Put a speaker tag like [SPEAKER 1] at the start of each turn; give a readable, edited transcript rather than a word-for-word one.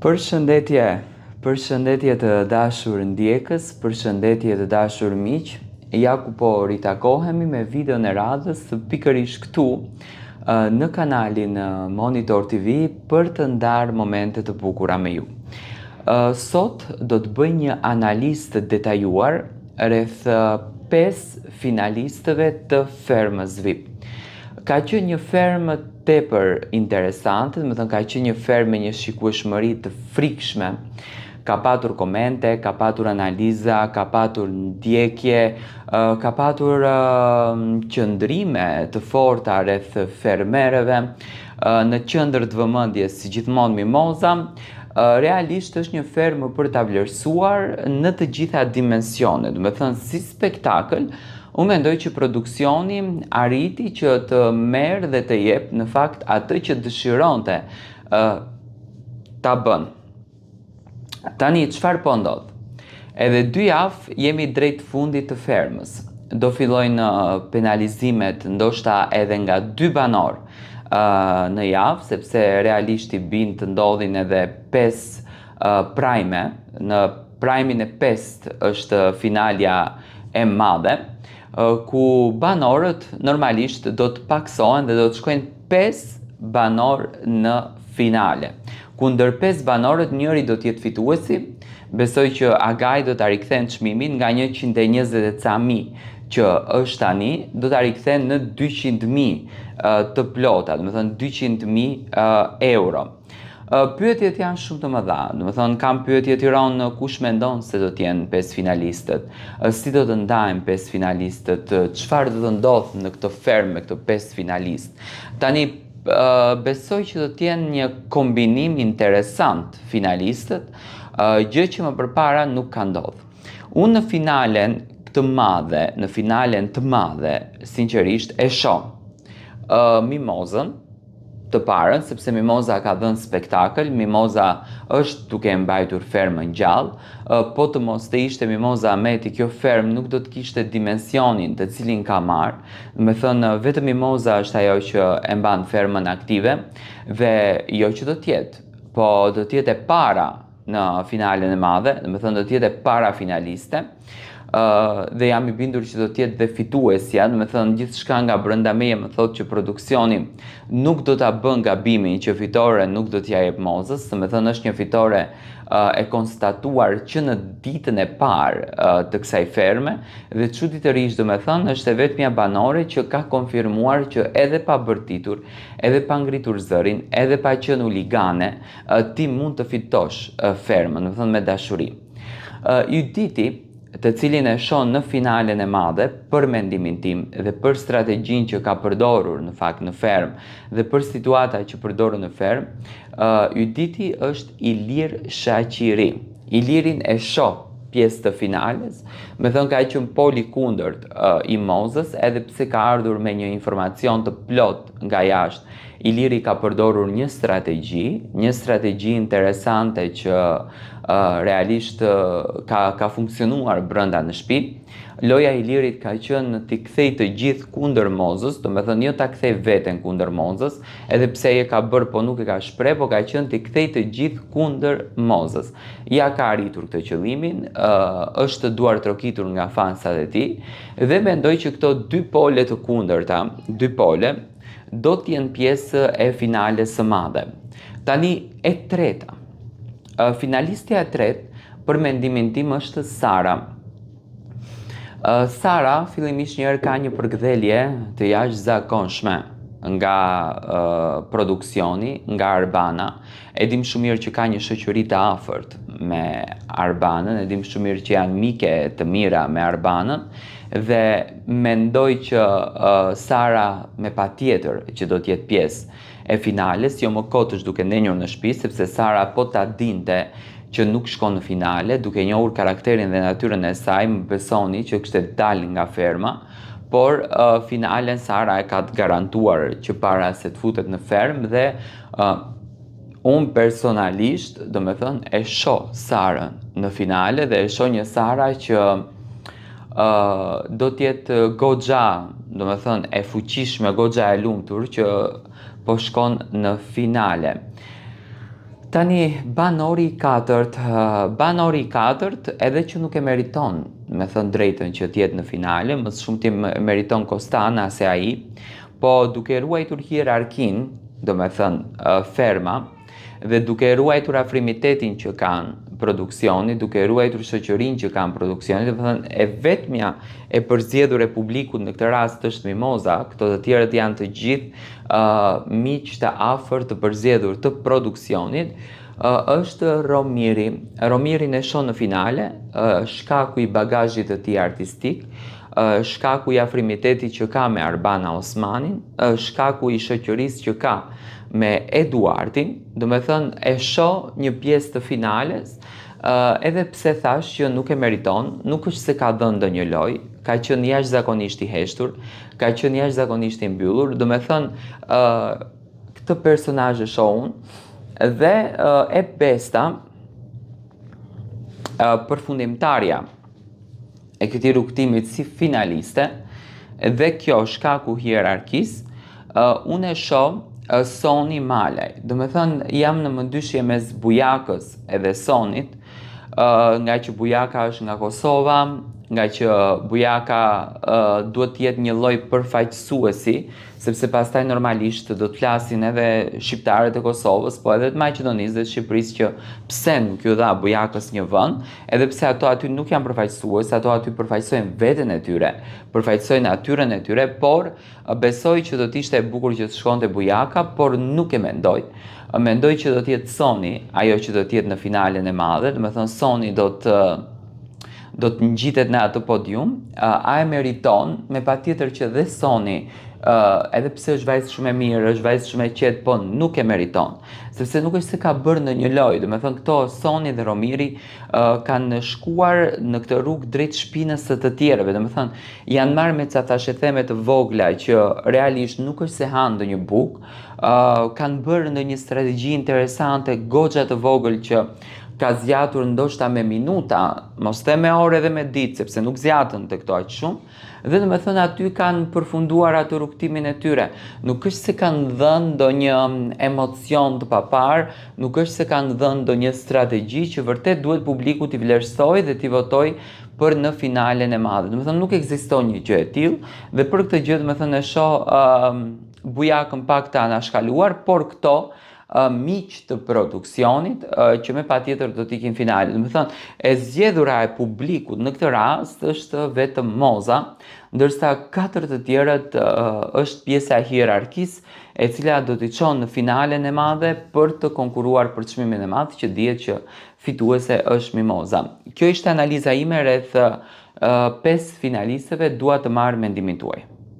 [SPEAKER 1] Përshëndetje, përshëndetje të dashur ndjekës, përshëndetje të dashur miq. Ja ku po ritakohemi me videon e radhës pikërisht këtu në kanalin Monitor TV për të ndarë momente të bukura me ju. Sot do të bëj një analizë të detajuar rreth 5 finalistëve të fermës VIP. Ka qenë një fermë tepër interesante, do të thënë ka qenë një fermë me një shikueshmëri të frikshme. Ka patur komente, ka patur analiza, ka patur ndjekje, ka patur qëndrime të forta rreth fermerëve, në qendër të vëmendjes si gjithmonë Mimoza. Realisht është një fermë për ta vlerësuar në të gjitha dimensionet, do të thënë si spektakël. Unë mendoj që produksioni arriti që të merë dhe të jep në fakt atë që dëshironte ta bën. Tani çfarë po ndodh? Edhe 2 javë jemi drejt fundit të fermës. Do fillojnë penalizimet ndoshta edhe nga 2 banor në javë, sepse realisht i bin të ndodhin edhe 5 prime. Në primin e 5 është finalja e madhe, ku banorët normalisht do të paksohen dhe do të shkojnë 5 banor në finale. Ku ndër 5 banorët njëri do të jetë fituesi. Besoj që Agaj do ta rikthen çmimin nga 120 e ca mijë që është tani, do ta rikthen në 200.000 të plota, do të thënë 200.000 euro. Pyetjet janë shumë të mëdha, do të thonë kam pyetje të rëndë, kush mendon se do të jenë 5 finalistët, si do të ndahen 5 finalistët, çfarë do të ndodhë në këtë fermë me këto 5 finalistë. Tani besoj që do të jenë një kombinim interesant finalistët, gjë që më përpara nuk ka ndodhur. Unë në finalen të madhe, sinqerisht e shoh Mimozën të parën, sepse Mimoza ka dhënë spektakël, Mimoza është duke mbajtur fermën gjallë, po të mos të ishte Mimoza Ameti, kjo fermë nuk do të kishte dimensionin të cilin ka marrë. Me thënë, vetëm Mimoza është ajo që e mban fermën aktive, dhe jo që do tjetë, po do tjetë e para në finalen e madhe, me thënë do tjetë e para finaliste, dhe jam i bindur që do tjetë dhe fituesja, do me thënë gjithçka nga brenda meje më thotë që produksioni nuk do ta bën gabimin që fitore nuk do t'ja jep Mozës, do me thënë është një fitore e konstatuar që në ditën e parë të kësaj ferme, dhe çuditërisht do me thënë është e vetmja banore që ka konfirmuar që edhe pa bërtitur, edhe pa ngritur zërin, edhe pa qenë huligane, ti mund të fitosh fermën, do me thënë me dashuri. Yditi, të cilin e shoh në finalen e madhe, për mendimin tim dhe për strategjinë që ka përdorur në fakt në fermë dhe për situata që përdorur në fermë, Yditi është Ilir Shaqiri. Ilirin e shoh pjesë të finales, me thënë ka qenë poli kundërt i Mozës, edhe pse ka ardhur me një informacion të plot nga jashtë. Iliri ka përdorur një strategji interesante që realisht ka funksionuar brenda në shtëpi. Loja e Ilirit ka qenë t'i kthej të gjithë kundër Mozës, do me thënë jo ta kthej veten kundër Mozës, edhe pse e ka bërë po nuk e ka shpreh, po ka qenë t'i kthej të gjithë kundër Mozës. Ja ka arritur këtë qëllimin, është duar trokitur nga fansat e tij, dhe mendoj që këto 2 pole të kundërta, 2 pole, do t'jenë pjesë e finales së madhe. Tani e treta. Finalistja e tretë, për mendimin tim, është Sara. Sara fillimisht njëherë ka një përkthjelje të jashtëzakonshme nga produksioni, nga Arbana. E dim shumë mirë që ka një shoqëri të afërt me Arbanën, e dim shumë mirë që janë mike të mira me Arbanën, dhe mendoj që Sara me patjetër që do t'jetë pjesë e finales, jo më kot është duke ndenjur në shtëpi, sepse Sara po ta dinte që nuk shkon në finale, duke njohur karakterin dhe natyrën e saj, më besoni që kishte dalë nga ferma, por finalen Sara e ka të garantuar që para se të futet në fermë, dhe unë personalisht, do me thënë, e shoh Sarën në finale dhe e shoh një Sara që do t'jetë goxha, do me thënë, e fuqishme, goxha e lumtur që po shkon në finale. Tani banori i katërt edhe që nuk e meriton, me thënë drejtën që t'jetë në finale, më shumë ti meriton Kostana se ai, po duke ruajtur hierarkin, do me thënë ferma, dhe duke ruajtur afrimitetin që kanë produksioni, duke ruajtur shoqërinë që kanë produksioni, do me thënë e vetmja e përzgjedhur e publikut në këtë rast është Mimoza, këto të tjerët janë të gjithë miq të afërt të përzgjedhur të produksionit, është Romiri. Romirin e shoh në finale, shkaku i bagazhit të tij artistik, shkaku i afrimitetit që ka me Arbana Osmanin, shkaku i shoqërisë që ka me Eduardin, do me thënë e shoh një pjesë të finales, edhe pse thash që nuk e meriton, nuk është se ka dhënë ndonjë lojë, ka qenë jashtëzakonisht i heshtur, ka qenë jashtëzakonisht i mbyllur, do me thënë këtë personazh e shoh unë, dhe e besta përfundimtarja e këtij rrugtimit si finaliste, dhe kjo shkaku hierarkisë, unë e shoh Soni Malaj. Do me thënë jam në mëndyshje mes Bujakës edhe Sonit, nga që Bujaka është nga Kosova, nga që Bujaka duhet të jetë një lloj përfaqësuesi, sepse pastaj normalisht do të flasin edhe shqiptarët e Kosovës, po edhe të Maqedonisë dhe të Shqipërisë që pse nuk ju dha Bujakës një vend, edhe pse ato aty nuk janë përfaqësues, ato aty përfaqësojnë veten e tyre, përfaqësojnë natyrën e tyre, por besoj që do të ishte e bukur që të shkonte Bujaka, por nuk e mendoj. Mendoj që do të jetë Soni, ajo që do të jetë në finalen e madhe, do me thënë Soni do të ngjitet në atë podium, a e meriton, me patjetër që dhe Soni, edhe pse është vajzë shumë e mirë, është vajzë shumë e qetë, po nuk e meriton, sepse nuk është se ka bërë ndonjë lojë, do me thënë këto Soni dhe Romiri kanë shkuar në këtë rrugë drejt shpinës së të tjerëve, do me thënë janë marrë me ca thashetheme të vogla që realisht nuk është se hanë ndonjë bukë, kanë bërë ndonjë strategji interesante, goxha të vogël që ka zgjatur ndoshta me minuta, mos the me orë dhe me ditë, sepse nuk zjatën të këto aq shumë, dhe do me thënë aty kanë përfunduar atë rrugtimin e tyre. Nuk është se kanë dhënë ndonjë emocion të papar, nuk është se kanë dhënë ndonjë strategji që vërtet duhet publiku t'i vlerësoj dhe t'i votoj për në finalen e madhe. Do me thënë nuk ekziston një gjë e tillë, dhe për këtë gjë do me thënë e shoh Bujakën pak të anashkaluar, por këto miq të produksionit që me patjetër do t'ikin finale. Do me thënë, e zgjedhura e publikut në këtë rast është vetëm Moza, ndërsa katër të tjerët është pjesa e hierarkisë e cila do t'i çon në finalen e madhe për të konkuruar për çmimin e madh që dihet që fituese është Mimoza. Kjo ishte analiza ime rreth 5 finalistëve, dua të marr mendimin tuaj.